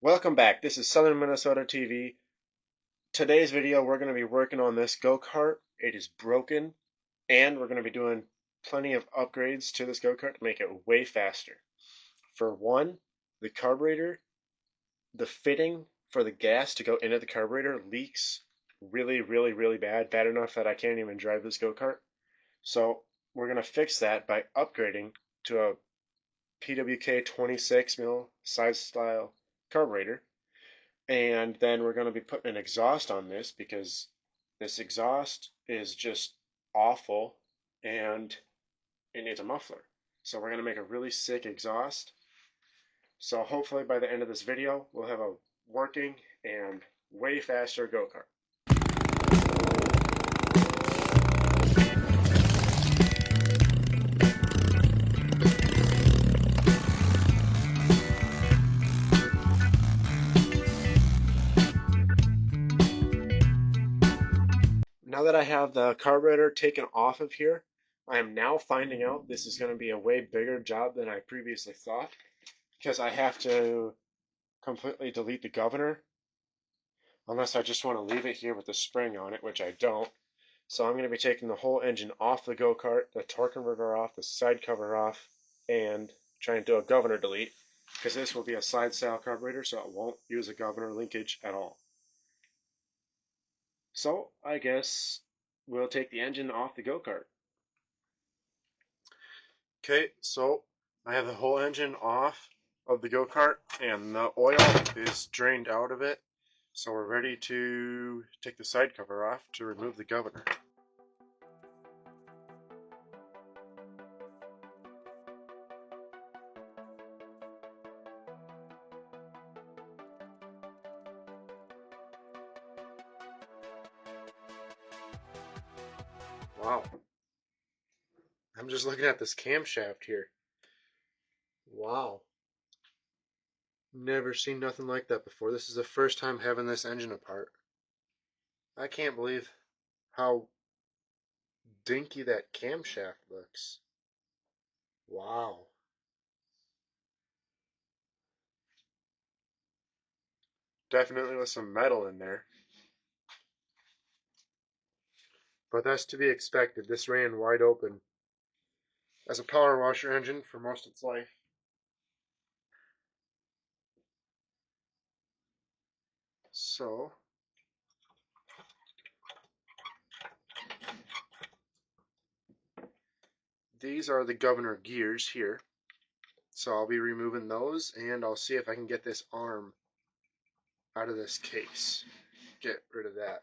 Welcome back. This is Southern Minnesota TV. Today's video, we're going to be working on this go-kart. It is broken, and we're going to be doing plenty of upgrades to this go-kart to make it way faster. For one, the carburetor, the fitting for the gas to go into the carburetor leaks really bad. Bad enough that I can't even drive this go-kart. So we're going to fix that by upgrading to a PWK 26 mil size style carburetor. And then we're going to be putting an exhaust on this because this exhaust is just awful and it needs a muffler. So we're going to make a really sick exhaust. So hopefully by the end of this video, we'll have a working and way faster go-kart. Now that I have the carburetor taken off of here, I am now finding out this is going to be a way bigger job than I previously thought because I have to completely delete the governor unless I just want to leave it here with the spring on it, which I don't. So I'm going to be taking the whole engine off the go-kart, the torque converter off, the side cover off, and trying to do a governor delete because this will be a slide style carburetor, so it won't use a governor linkage at all. So I guess we'll take the engine off the go-kart. Okay, so I have the whole engine off of the go-kart and the oil is drained out of it. So we're ready to take the side cover off to remove the governor. Wow. I'm just looking at this camshaft here. Wow. Never seen nothing like that before. This is the first time having this engine apart. I can't believe how dinky that camshaft looks. Wow. Definitely with some metal in there. But that's to be expected. This ran wide open as a power washer engine for most of its life. So these are the governor gears here. So I'll be removing those and I'll see if I can get this arm out of this case. Get rid of that.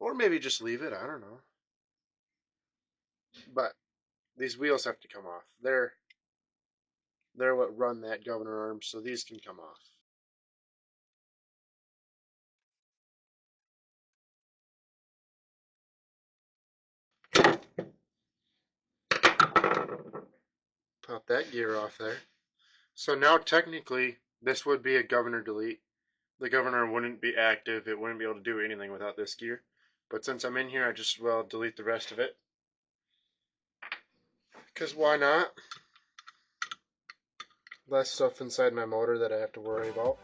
Or maybe just leave it, I don't know. But these wheels have to come off. They're what run that governor arm, so these can come off. Pop that gear off there. So now technically this would be a governor delete. The governor wouldn't be active. It wouldn't be able to do anything without this gear. But since I'm in here, I just will delete the rest of it. Because why not? Less stuff inside my motor that I have to worry about.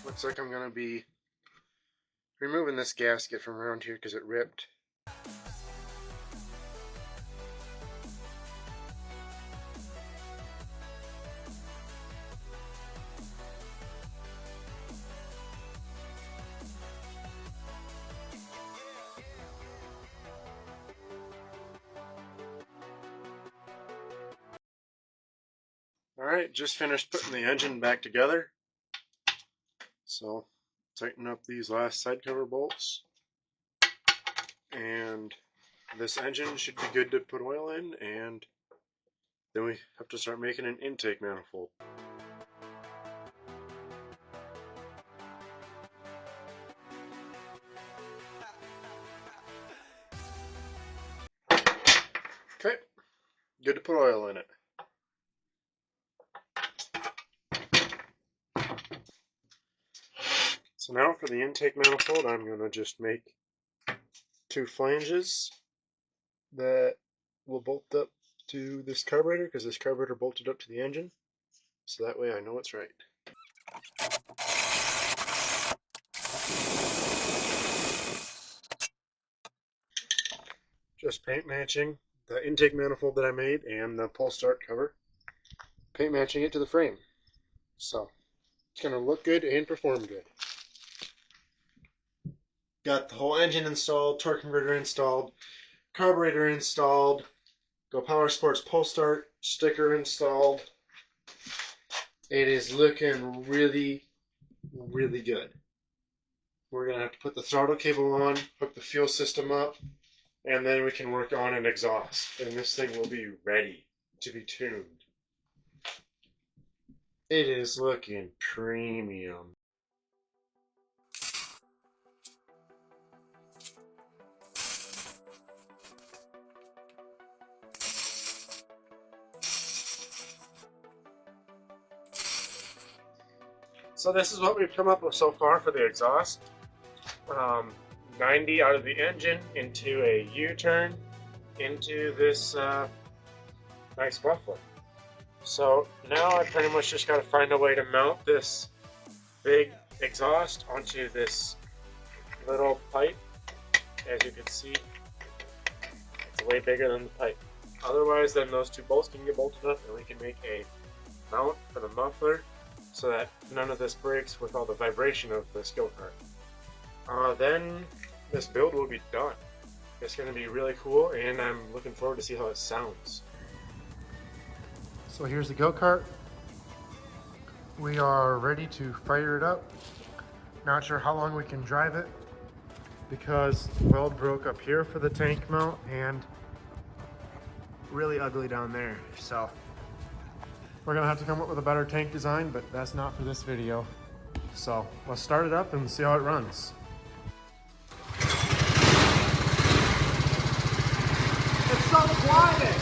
Looks like I'm going to be removing this gasket from around here because it ripped. Alright, just finished putting the engine back together. So, tighten up these last side cover bolts. And this engine should be good to put oil in, and then we have to start making an intake manifold. Okay, good to put oil in it. So now for the intake manifold, I'm going to just make 2 flanges that will bolt up to this carburetor, because this carburetor bolted up to the engine, so that way I know it's right. Just paint matching the intake manifold that I made and the pull start cover, paint matching it to the frame. So it's going to look good and perform good. Got the whole engine installed, torque converter installed, carburetor installed, Go Power Sports pull start sticker installed. It is looking really, really good. We're going to have to put the throttle cable on, hook the fuel system up, and then we can work on an exhaust. And this thing will be ready to be tuned. It is looking premium. So this is what we've come up with so far for the exhaust. 90 out of the engine into a U-turn into this nice muffler. So now I pretty much just got to find a way to mount this big exhaust onto this little pipe. As you can see, it's way bigger than the pipe. Otherwise, then those 2 bolts can get bolted up and we can make a mount for the muffler so that none of this breaks with all the vibration of this go-kart. Then this build will be done. It's going to be really cool, and I'm looking forward to see how it sounds. So here's the go-kart. We are ready to fire it up. Not sure how long we can drive it because the weld broke up here for the tank mount and really ugly down there. So we're gonna have to come up with a better tank design, but that's not for this video. So let's start it up and see how it runs. It's so quiet!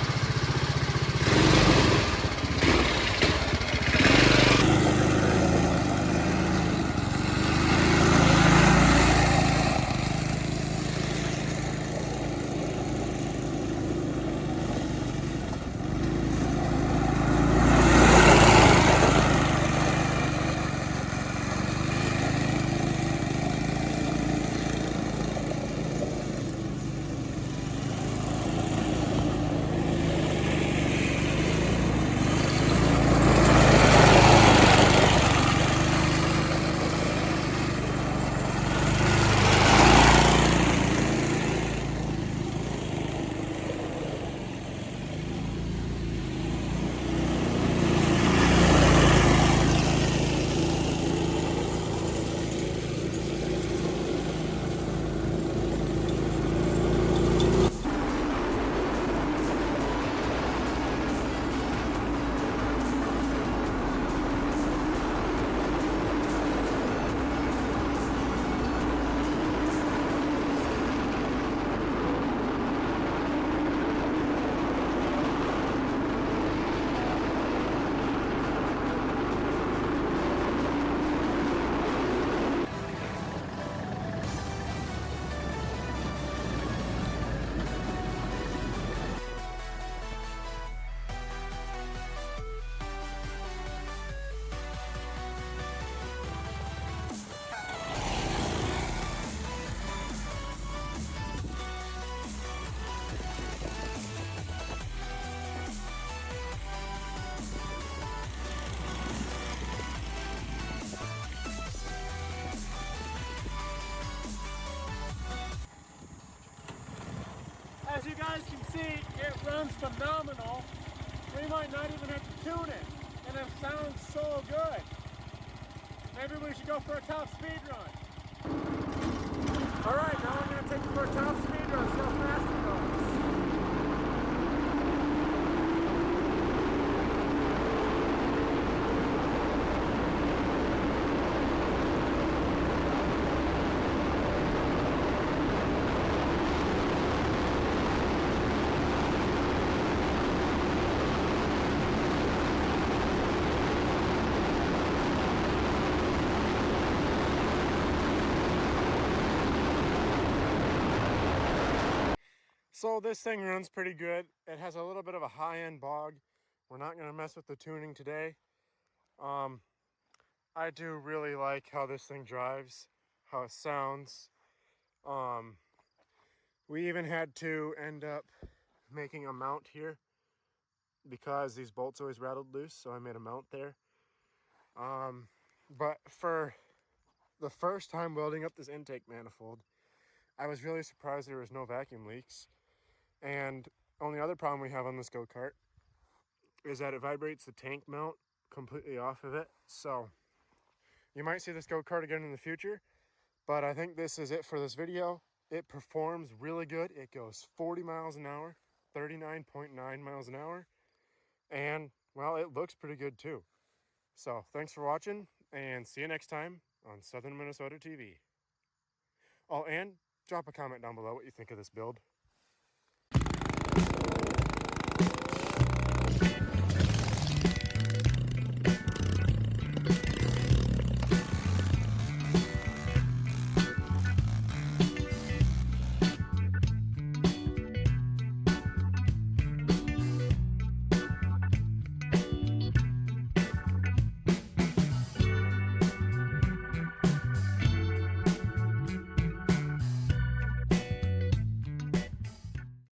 As you guys can see, it runs phenomenal. We might not even have to tune it, and it sounds so good. Maybe we should go for a top speed run. Alright, now I'm going to take you for a top speed run, see how fast it goes. So this thing runs pretty good. It has a little bit of a high-end bog. We're not going to mess with the tuning today. I do really like how this thing drives, how it sounds. We even had to end up making a mount here because these bolts always rattled loose, so I made a mount there. But for the first time welding up this intake manifold, I was really surprised there was no vacuum leaks. And only other problem we have on this go-kart is that it vibrates the tank mount completely off of it. So you might see this go-kart again in the future, but I think this is it for this video. It performs really good. It goes 40 miles an hour, 39.9 miles an hour. And well, it looks pretty good too. So thanks for watching, and see you next time on Southern Minnesota TV. Oh, and drop a comment down below what you think of this build.